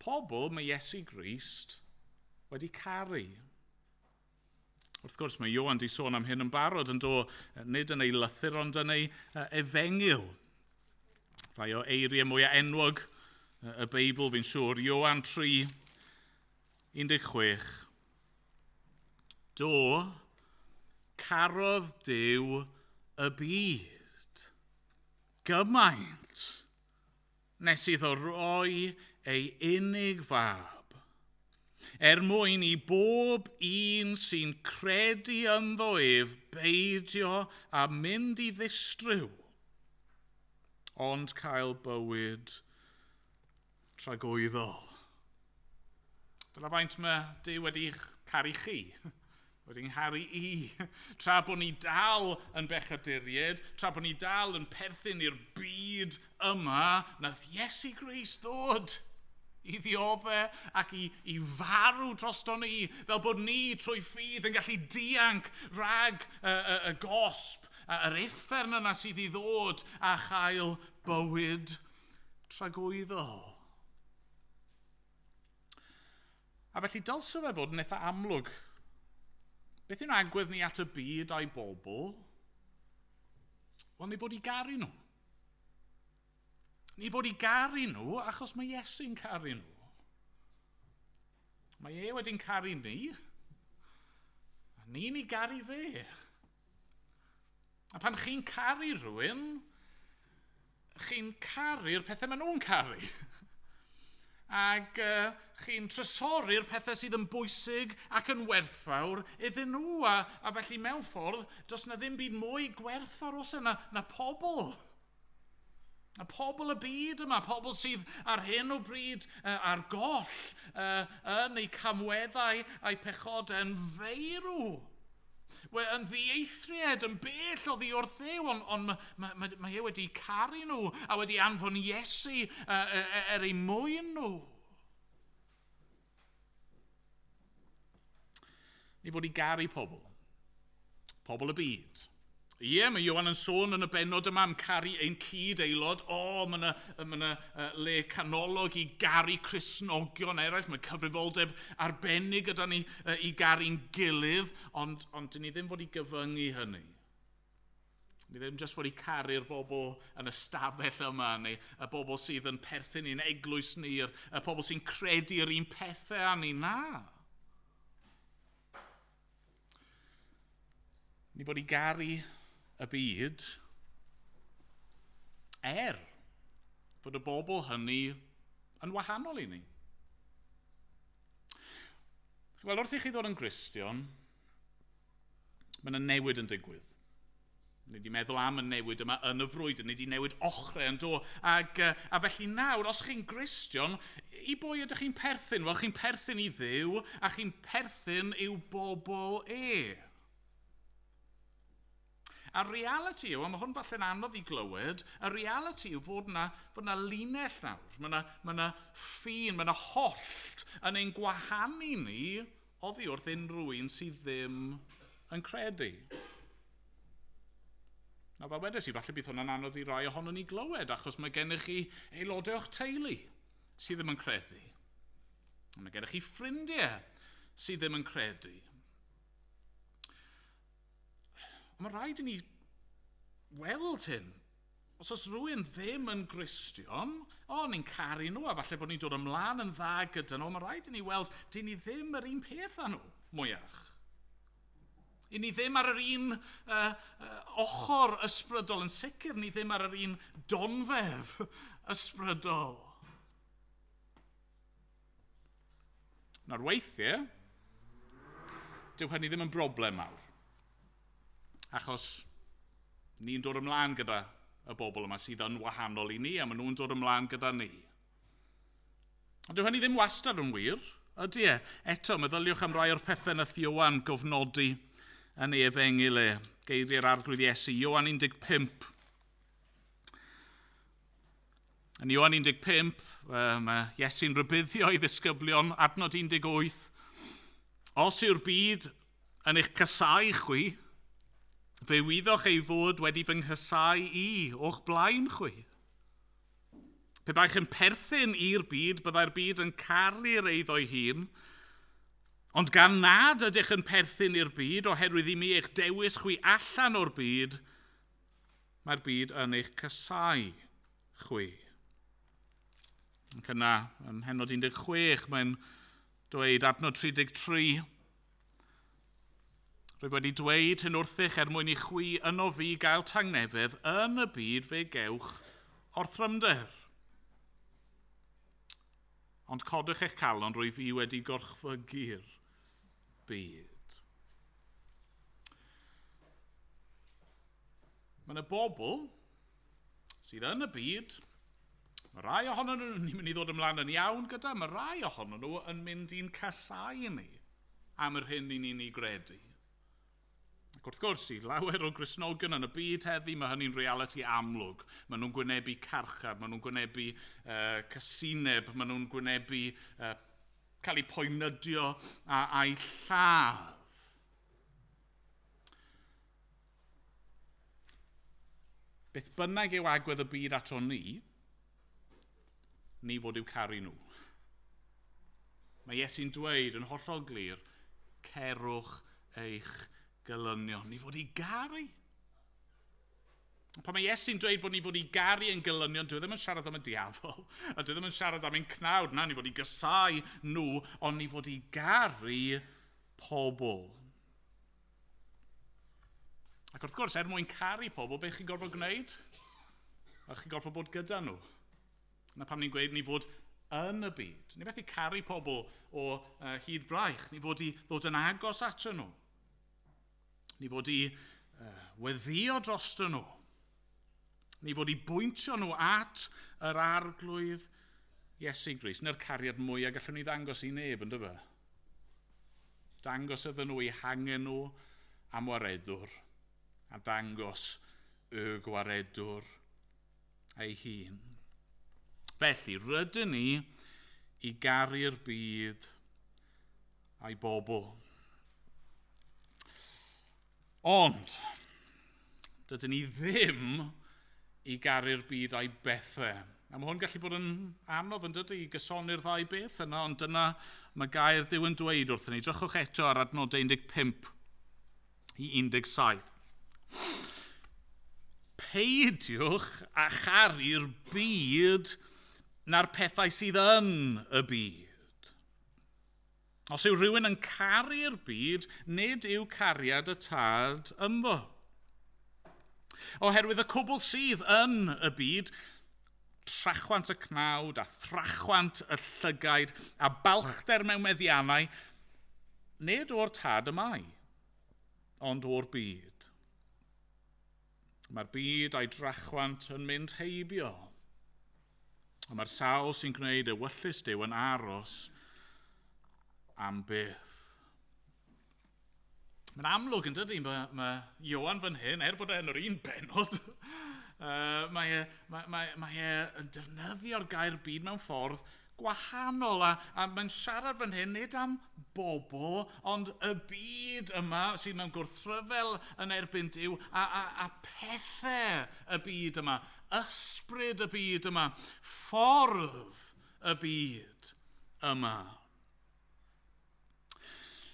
Pobl mae Iesu Grist wedi caru. Wrth gwrs, mae Ioan di sôn am hyn yn barod yn dod nid yn ei lythyr ond yn ei efengyl. Rhai o eiriau mwyaf enwog y Beibl fi'n siŵr. Ioan 3:16. Do, carodd Duw y byd gymaint nes iddo roi ei unig fab, mwyn i bob un sy'n credu ynddo ef beidio a mynd i ddistryw, ond cael bywyd tragwyddol. Dyna faint mae Duw wedi caru chi, wedi'n caru i, tra bod ni dal yn bechaduried, tra bod ni dal yn perthyn i'r byd yma, nath Iesu Grist ddod i ddioddau ac i farw drosto ni, fel bod ni trwy ffydd yn gallu dianc rhag y gosb, yr uffern yna sydd i ddod a chael bywyd tragwyddol. A felly dylse fe fod yn eitha amlwg. Beth yw'n agwedd ni at y byd a'i bobl? Wel, ni fod i garu nhw. Ni fod i garu nhw achos mae Iesu'n caru nhw. Mae wedi'n caru ni, a ni'n i garu fe. A pan chi'n caru rhywun, chi'n caru'r pethau maen nhw'n caru. Ac chi'n trysori'r pethau sydd yn bwysig ac yn werthfawr iddyn nhw. A felly mewn ffordd, does na ddim byd mwy gwerthfawr os yna na pobl. A pobl y byd yma, pobl sydd ar hyn o bryd ar goll yn eu camweddau a'i pechodau yn feirw. Yn ddieithried, yn bell o ddiwrth Dduw, ond mae wedi caru nhw a wedi anfon Iesu eu mwyn nhw. Ni fod i garu pobl. Pobl y byd. Ie, mae Ioan yn sôn yn y bennod yma am caru ein cyd aelod. Mae yna le canolog i garu Cristnogion eraill. Mae cyfrifoldeb arbennig gyda ni i garu'n gilydd, ond dyn ni ddim fod i gyfyngu hynny. Ni ddim jyst fod i caru'r bobl yn y stafell yma, neu y bobl sydd yn perthyn i'n eglwys ni, y bobl sy'n credu'r un pethau â ni. Na. Ni fod i garu y byd fod y bobl hynny yn wahanol i ni. Wel, wrth i chi ddod yn Gristion, mae yna newid yn digwydd. Ni wedi meddwl am y newid yma yn y frwydr, ni wedi newid ochrau yn dod. A felly nawr, os chi'n Gristion, i bwy ydych chi'n perthyn? Wel, chi'n perthyn i Dduw a chi'n perthyn i'w bobl A reality yw, a mae hwn falle'n anodd i glywed, y reality yw fod na linell nawr. Mae na ffin, mae na hollt yn ein gwahanu ni oddi wrth unrhyw un sydd ddim yn credu. Na, fel wedes i, falle bydd hwnna'n anodd i rai ohono ni glywed, achos mae gennych chi aelodau o'ch teulu sydd ddim yn credu. Mae gennych chi ffrindiau sydd ddim yn credu. Mae rhaid i ni weld hyn. Os rhywun ddim yn Gristion, ni'n caru nhw, a falle bod ni'n dod ymlaen yn dda gyda nhw, mae rhaid i ni weld, dyn ni ddim yr un peth â nhw, mwyach. I ni ddim ar yr un ochr ysbrydol, yn sicr, ni ddim ar yr un donfedd ysbrydol. Nawr weithiau, dyw hynny ddim yn broblem mawr. Achos ni'n dod ymlaen gyda y bobl yma sydd yn wahanol i ni, a maen nhw'n dod ymlaen gyda ni. Ond dyw hynny ddim wastad yn wir, ydy e? Eto, meddyliwch am rai o'r pethau nath Ioan gofnodi yn ei efengyl e. Geiriau'r arglwydd Iesu, Ioan 1:5. Yn Ioan 15, mae Iesu'n rybuddio i ddisgyblion adnod 18. Os yw'r byd yn eich casau chwi, fe wyddwch ei fod wedi fy nghysau i o'ch blaen chwi. Pe baich yn perthyn i'r byd, byddai'r byd yn caru'r eiddo'i hun, ond gan nad ydych yn perthyn i'r byd, oherwydd i mi eich dewis chwi allan o'r byd, mae'r byd yn eich casau chwi. Ac yna, yn Hennod 16, mae'n dweud adnod 33, rwyf wedi dweud hyn wrthych mwyn i chwi yno fi gael tangnefedd yn y byd fe gewch orthrymder. Ond codwch eich calon rwy fi wedi gorchfygu'r byd. Mae yna bobl sydd yn y byd, mae rai ohonyn nhw'n mynd i ddod ymlaen yn iawn gyda, mae rai ohonyn nhw yn mynd i'n casau ni am yr hyn ni'n ei gredu. Ac wrth gwrs, i lawer o Gristnogion yn y byd heddi, mae hynny'n realiti amlwg. Maen nhw'n gwynebu carchar, maen nhw'n gwynebu casineb, maen nhw'n gwynebu cael eu poenydio a'i lladd. Beth bynnag yw agwedd y byd ato ni fod i'w caru nhw. Mae Iesu'n dweud yn hollol glir, cerwch eich gelynion. Ni fod i garu. Pan mae Iesu'n dweud bod ni fod i garu ein gelynion, dwi ddim yn siarad am y diafol, a dwi ddim yn siarad am ein cnawd, na, ni fod i gysau nhw, ond ni fod i garu pobl. Ac wrth gwrs, mwyn caru pobl, beth chi'n gorfod gwneud? Chi'n gorfod bod gyda nhw. Na pam ni'n gweud ni fod yn y byd. Ni beth i caru pobl o hyd braich. Ni fod i ddod yn agos atyn nhw. Ni fod i weddio drostyn nhw. Ni fod i bwyntio nhw at yr arglwydd Iesu Grist. Na'r cariad mwyaf gallwn ni ddangos i neb, yn dyfa. Dangos iddyn nhw i hangen nhw am waredwr, a dangos y gwaredwr ei hun. Felly, rydyn ni i garu'r byd a'i bobl. Ond, dydyn ni ddim i garu'r byd a'i bethau. A mae hwn gallu bod yn anodd yn dydy i gysoni'r ddau beth yna, ond dyna mae gair Duw yn dweud wrthyn ni. Drychwch eto ar adnod 15 i 17. Peidiwch a charu'r byd na'r pethau sydd yn y byd. Os yw rhywun yn caru'r byd, nid yw cariad y tad ynddo. Oherwydd y cwbl sydd yn y byd, trachwant y cnawd a thrachwant y llygaid a balchder mewn meddiannau, nid o'r tad y mai, ond o'r byd. Mae'r byd a'i drachwant yn mynd heibio. Ond mae'r sawl sy'n gwneud y wyllus Duw yn aros am byth. Mae'n amlwg yn dydy, mae Ioan fan hyn, bod yn yr un benod, mae yn defnyddio'r gair byd mewn ffordd gwahanol, a mae'n siarad fan hyn nid am bobl, ond y byd yma sydd mewn gwrthryfel yn erbyn Duw, a pethau y byd yma, ysbryd y byd yma, ffordd y byd yma.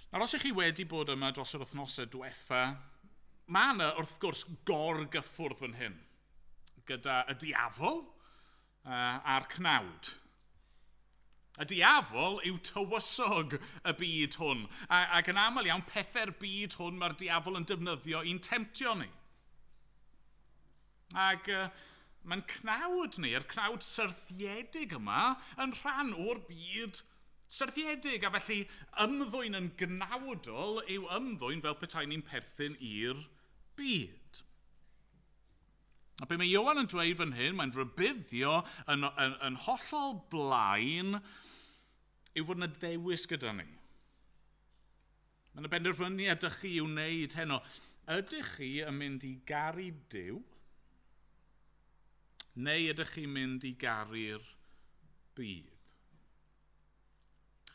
Nawr, os ych chi wedi bod yma dros yr wythnosau diwetha, mae yna wrth gwrs gorgyffwrdd fan hyn, gyda y diafol a'r cnawd. Y diafol yw tywysog y byd hwn, ac yn aml iawn pethau'r byd hwn mae'r diafol yn defnyddio i'n temtio ni. Ac mae'n cnawd ni, yr cnawd syrthiedig yma, yn rhan o'r byd syrthiedig, a felly ymddwyn yn gnawdol yw ymddwyn fel petai ni'n perthyn i'r byd. A be mae Ioan yn dweud fan hyn, mae'n rybuddio yn hollol blaen yw fod yna ddewis gyda ni. Mae'n y benderfyniad ydych chi i'w wneud heno. Ydych chi yn mynd i garu Duw? neu ydych chi'n mynd i garu'r byd?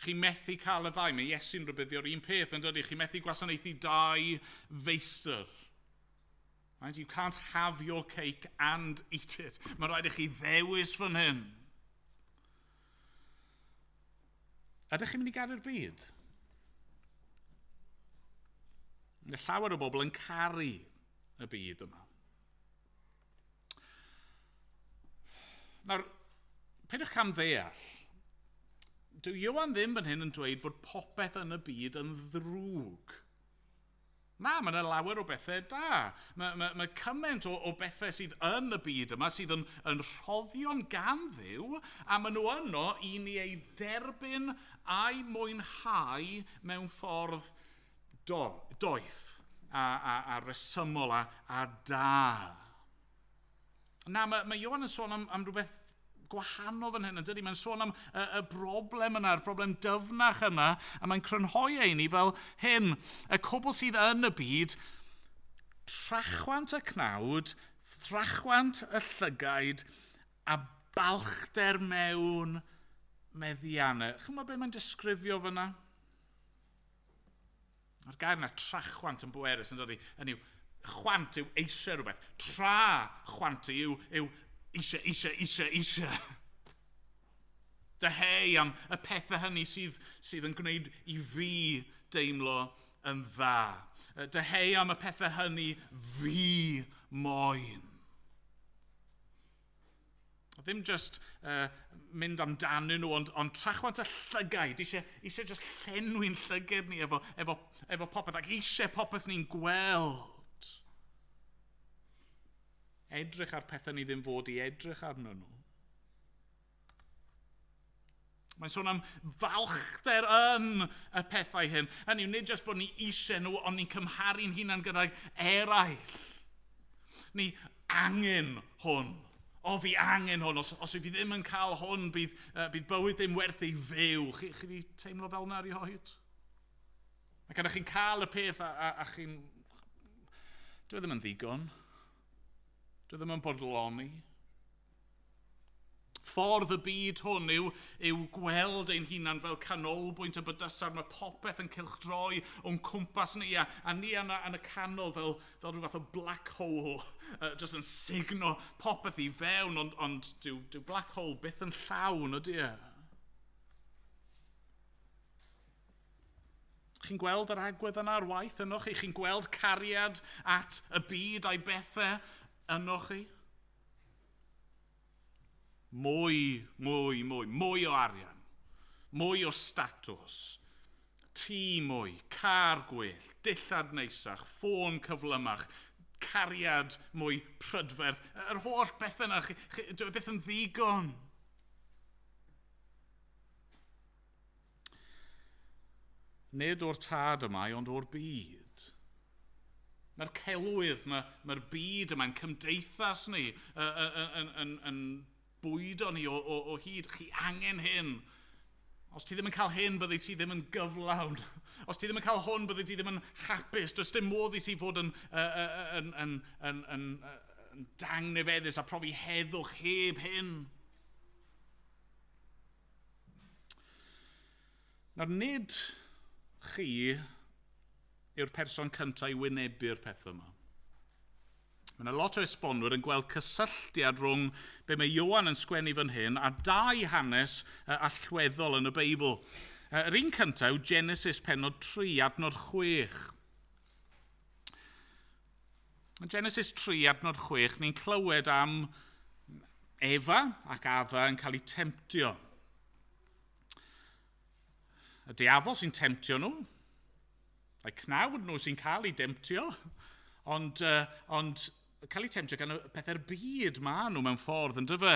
Chi methu cael y ddau. Mae Iesu'n rybuddio'r un peth yn dydy. Chi methu gwasanaethu dau feistr. Right? You can't have your cake and eat it. Mae rhaid i chi ddewis fan hyn. Ydych chi'n mynd i garu'r byd? Mae llawer o bobl yn caru y byd yma. Nawr, peidiwch cam ddeall. Dyw Ioan ddim fan hyn yn dweud fod popeth yn y byd yn ddrwg. Na, mae yna lawer o bethau da. Mae cymaint o bethau sydd yn y byd yma sydd yn rhoddion gan Dduw, a maen nhw yno i ni ei derbyn a'i mwynhau mewn ffordd doeth a resymol a da. Na, mae Ioan yn sôn am rhywbeth gwahanol fan hyn, yn dydy? Mae'n sôn am y broblem yna, y broblem dyfnach yna, a mae'n crynhoi ein ni fel hyn. Y cwbl sydd yn y byd, trachwant y cnawd, thrachwant y llygaid, a balchder mewn meddiannau. Chymod be mae'n disgrifio fyna? Mae'r gair yna, trachwant yn bwerus, yn dydy? Hynny yw, chwant yw eisiau rhywbeth. Tra chwant yw eisiau. Deheu am y pethau hynny sydd yn gwneud i fi deimlo yn dda. Deheu am y pethau hynny fi moyn. Ddim just mynd amdanyn nhw, ond trachwant y llygaid, eisiau just llenwi'n llygad ni efo popeth, ac eisiau popeth ni'n gweld. Edrych ar pethau ni ddim fod i edrych arnyn nhw. Mae'n sôn am falchder yn y pethau hyn. Hynny yw, nid jyst bod ni eisiau nhw, ond ni'n cymharu'n hunan gyda'r eraill. Ni angen hwn. O, fi angen hwn. Os fi ddim yn cael hwn, bydd bywyd ddim werth ei fyw. Chi wedi teimlo fel yna erioed? Mae gan chi'n cael y peth a chi'n... Dwi ddim yn ddigon. Dwi ddim yn bodloni. Ffordd y byd hwn yw gweld ein hunan fel canolbwynt y bydysawd. Mae popeth yn cylchdroi o'n cwmpas ni, a ni yn y canol fel rhyw fath o black hole, jyst yn signo popeth i fewn, ond dyw black hole byth yn llawn, ydy e? Chi'n gweld yr agwedd yna ar waith yno chi? Chi'n gweld cariad at y byd a'i bethau yno chi? Mwy o arian, mwy o statws, tŷ mwy, car gwell, dillad neisach, ffôn cyflymach, cariad mwy prydferth, yr holl beth yna, dwi beth yn ddigon. Nid o'r tad yma, ond o'r byd. Mae'r celwydd, mae'r byd yma'n cymdeithas ni yn bwydo ni o hyd. Chi angen hyn. Os ti ddim yn cael hyn, byddi ti ddim yn gyflawn. Os ti ddim yn cael hwn, byddi ti ddim yn hapus. Does dim modd i ti fod yn dangnefeddus a profi heddwch heb hyn. Nawr, nid chi yw'r person cyntaf i wynebu'r peth yma. Mae yna lot o esbonwyr yn gweld cysylltiad rhwng be mae Ioan yn sgwennu fan hyn a dau hanes allweddol yn y Beibl. Yr un cyntaf yw Genesis pennod 3 adnod 6. Yn Genesis 3 adnod 6, ni'n clywed am Efa ac Adda yn cael eu temtio. Y diafol sy'n temtio nhw, a'i cnawd nhw sy'n cael eu demtio, ond cael eu temtio gan y pethau'r byd maen nhw mewn ffordd, yn dyfa.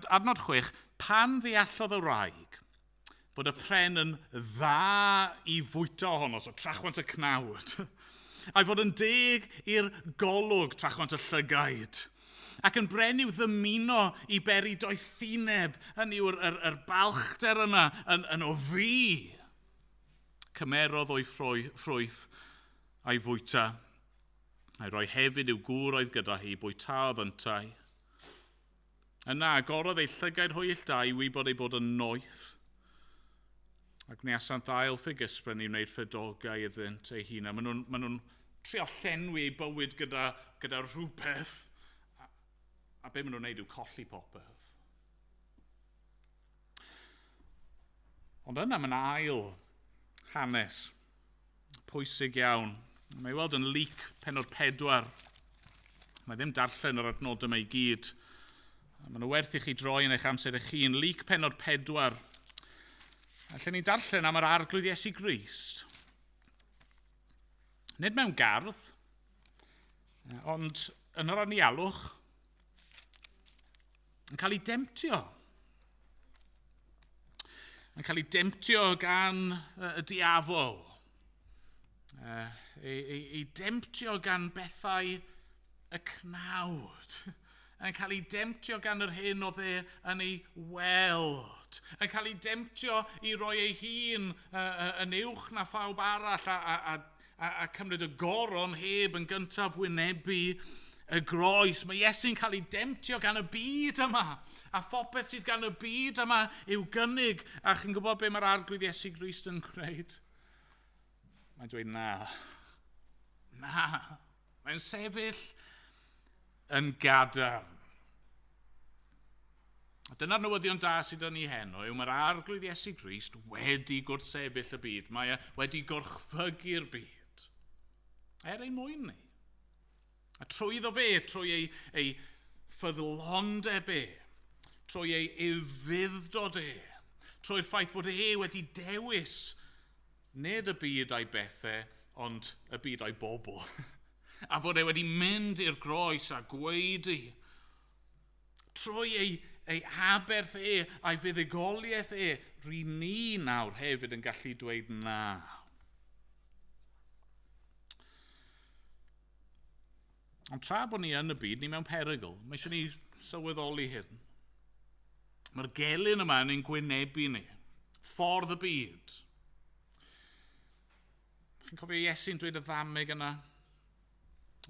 Adnod 6, pan ddeallodd y wraig fod y pren yn dda i fwyta ohono, so trachwant y cnawd, a'i fod yn deg i'r golwg trachwant y llygaid, ac yn brenyw ddymuno i beri doethineb, hynny yw'r balchder yna yn o fi. Cymerodd o'i ffrwyth a'i fwyta, a'i roi hefyd i'w gŵr oedd gyda hi, bwytaodd yntau. Yna, agorodd ei llygaid hwyll da i wybod ei bod yn noeth. Ac ni asant ddail ffigysbren i wneud ffedogau iddynt ei hun. Maen nhw'n trio llenwi ei bywyd gyda rhywbeth. A be maen nhw'n neud yw colli popeth. Ond yna mae'n ail hanes pwysig iawn. Mae weld yn Luc pennod 4. Mae ddim darllen yr adnodau yma i gyd. Maen nhw werth i chi droi yn eich amser eich hun. Luc pennod 4. Allen ni darllen am yr arglwydd Iesu Grist. Nid mewn gardd, ond yn yr anialwch, yn cael ei demtio. Yn cael ei demtio gan y diafol. Ei demtio gan bethau y cnawd. Yn cael ei demtio gan yr hyn oedd yn ei weld. Yn cael ei demtio i roi ei hun yn uwch na phawb arall a cymryd y goron heb yn gyntaf wynebu y groes. Mae Iesu'n cael ei demtio gan y byd yma. A phopeth sydd gan y byd yma yw gynnig. A chi'n gwybod be mae'r arglwydd Iesu Grist yn gwneud? Mae'n dweud na. Na. Mae'n sefyll yn gadarn. Dyna'r newyddion da sydd yn ei heno yw mae'r arglwydd Iesu Grist wedi gwrthsefyll y byd. Mae wedi gwrthfygu'r byd. Ei mwyn ni. A trwyddo fe, trwy ei ffyddlondeb e, trwy ei ufuddod e, trwy'r ffaith bod wedi dewis nid y byd a'i bethau, ond y byd a'i bobl. A fod wedi mynd i'r groes a gweidi. Trwy ei aberth a'i fuddugoliaeth rwy ni nawr hefyd yn gallu dweud na. Ond tra bod ni yn y byd, ni mewn perygl. Mae eisiau ni sylweddoli hyn. Mae'r gelyn yma yn ein gwynebu ni. Ffordd y byd. Chi'n cofio Iesu'n dweud y ddameg yna?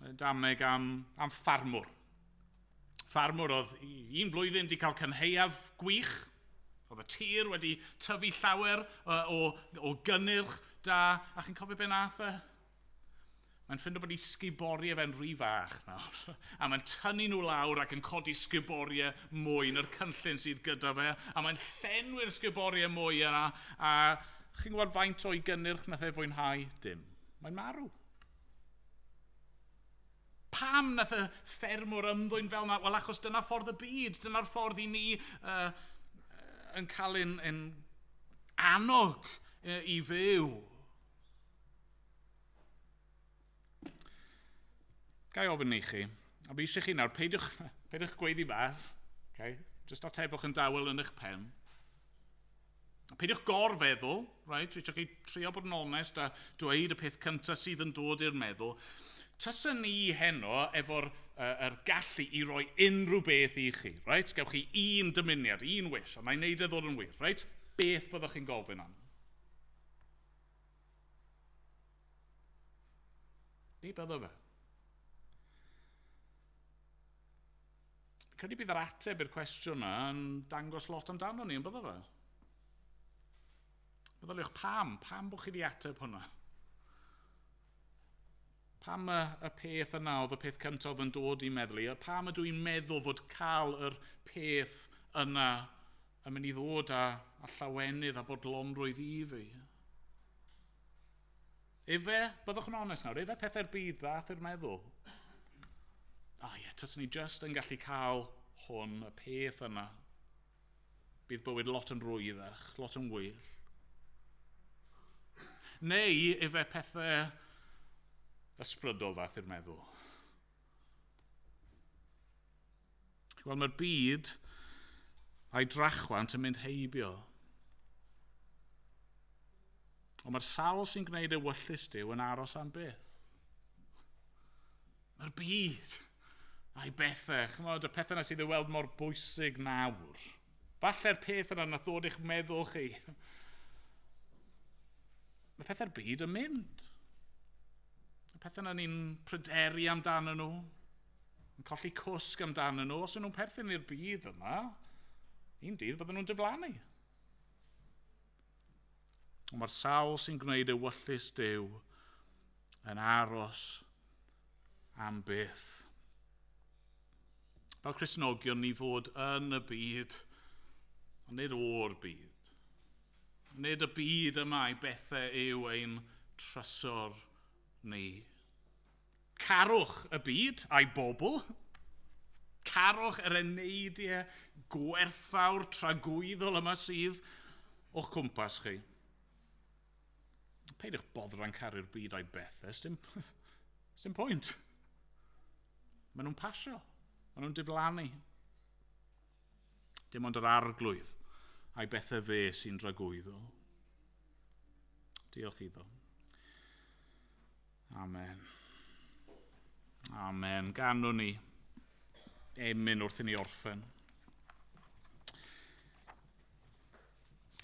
Y dameg am ffarmwr. Ffarmwr oedd un blwyddyn wedi cael cynheuaf gwych. Oedd y tir wedi tyfu llawer o gynnyrch da. A chi'n cofio be nath e? Mae'n ffindo bod ei sguboriau fe'n rhy fach nawr. A mae'n tynnu nhw lawr ac yn codi sguboriau mwy na'r cynllun sydd gyda fe. A mae'n llenwi'r sguboriau mwy yna. A chi'n gwybod faint o'i gynnyrch nath e fwynhau? Dim. Mae'n marw. Pam nath y ffermwr ymddwyn fel yna? Wel, achos dyna ffordd y byd. Dyna'r ffordd i ni yn cael ein annog i fyw. Gai ofyn i chi, a fi eisiau chi nawr, peidiwch gweiddi bas, okay? Just atebwch yn dawel yn eich pen. Peidiwch gorfeddwl, right? Fi eisiau chi trio bod yn onest a dweud y peth cyntaf sydd yn dod i'r meddwl. Tysa ni heno efo'r gallu i roi unrhyw beth i chi, right? Gewch chi un dymuniad, un wish, a mae'n neud e ddod yn wir, right? Beth byddwch chi'n gofyn am? Be byddo fe? Credu bydd yr ateb i'r cwestiwn yna yn dangos lot amdano ni, yn byddo fe? Meddyliwch pam bod chi wedi ateb hwnna? Pam y peth yna oedd y peth cyntaf yn dod i meddwl i? Pam ydw i'n meddwl fod cael yr peth yna yn mynd i ddod â llawenydd a bodlonrwydd i fi? Efe, byddwch yn onest nawr, efe pethau'r byd ddath i'r meddwl? Tyswn ni just yn gallu cael hwn, y peth yna. Bydd bywyd lot yn rwyddach, lot yn well. Neu efe pethau ysbrydol ddath i'r meddwl. Wel, mae'r byd a'i drachwant yn mynd heibio. Ond mae'r sawl sy'n gwneud y wyllus Duw yn aros am byth. Mae'r byd a'i bethau, chymod, y pethau yna sydd ei weld mor bwysig nawr. Falle'r peth yna nath ddod i'ch meddwl chi. Mae pethau'r byd yn mynd. Y pethau yna ni'n pryderu amdano nhw. yn colli cwsg amdano nhw, os nhw'n perthyn i'r byd yma, un dydd fydden nhw'n diflannu. Ond mae'r sawl sy'n gwneud ewyllus Duw yn aros am byth. Fel Cristnogion ni fod yn y byd, ond nid o'r byd. Nid y byd yma i bethau yw ein trysor ni. Carwch y byd a'i bobl. Carwch yr eneidiau gwerthfawr tragwyddol yma sydd o'ch cwmpas chi. Peidiwch boddran caru'r byd a'i bethau. Sdim pwynt. Maen nhw'n pasio. Maen nhw'n diflannu. Dim ond yr arglwydd a'i bethau fe sy'n dragwyddo. Diolch iddo. Amen. Amen. Ganwn ni emyn wrth i ni orffen.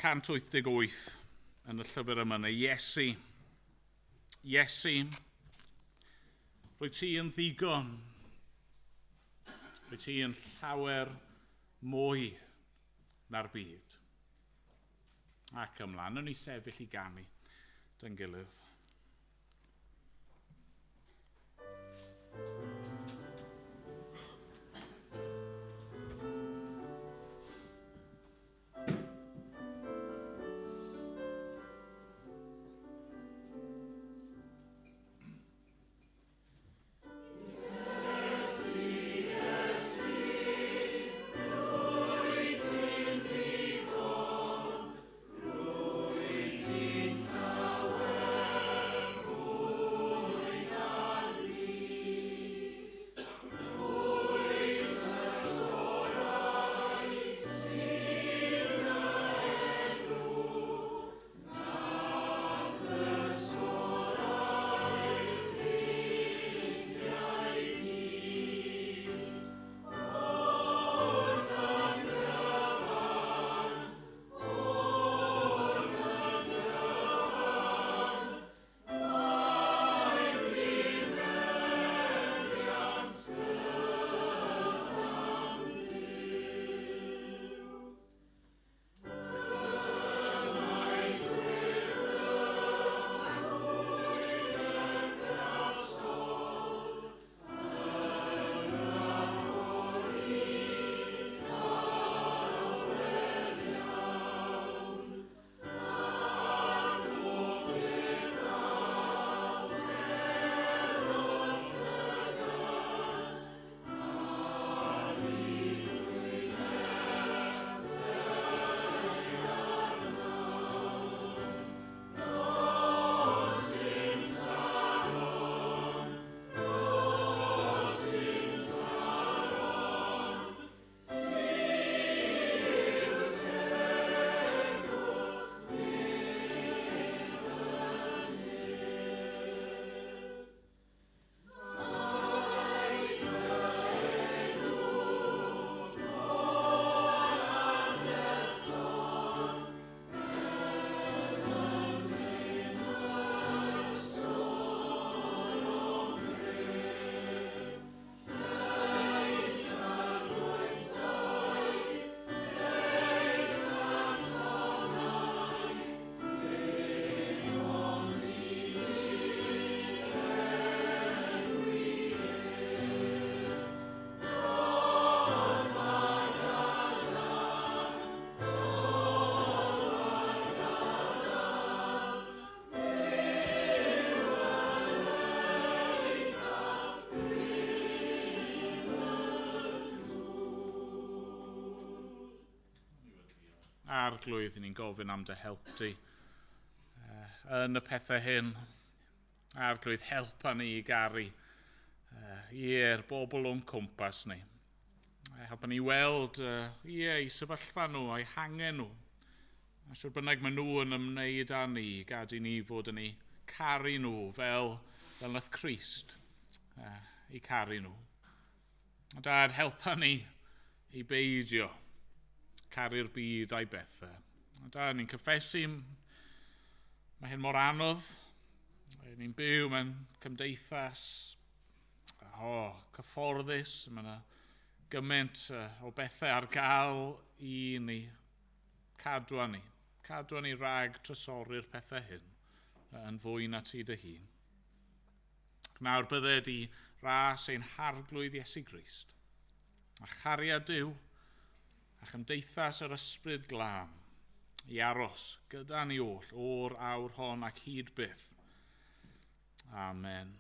188 yn y llyfr yma neu Iesu. Iesu, rwy ti yn ddigon. Rwy ti yn llawer mwy na'r byd. Ac ymlaen, yn ni sefyll i ganu dy'n gilydd. Arglwydd, ni'n gofyn am dy help di yn y pethau hyn. Arglwydd, helpa ni i garu i'r bobl o'n cwmpas ni. Helpa ni weld i sefyllfa nhw a'i hangen nhw. A siwr bynnag maen nhw yn ymwneud â ni, gad i ni fod yn eu caru nhw fel nath Crist i caru nhw. Dad, helpa ni i beidio caru'r byd a'i bethau. Dad, ni'n cyffesu, mae hyn mor anodd. Ni'n byw mewn cymdeithas cyfforddus. Mae yna gymaint o bethau ar gael i ni. Cadwa ni rhag trysori'r pethau hyn yn fwy na ti dy hun. Nawr bydde di ras ein harglwydd Iesu Grist, a chariad Duw, a chymdeithas yr ysbryd glân, i aros gyda ni oll o'r awr hon ac hyd byth. Amen.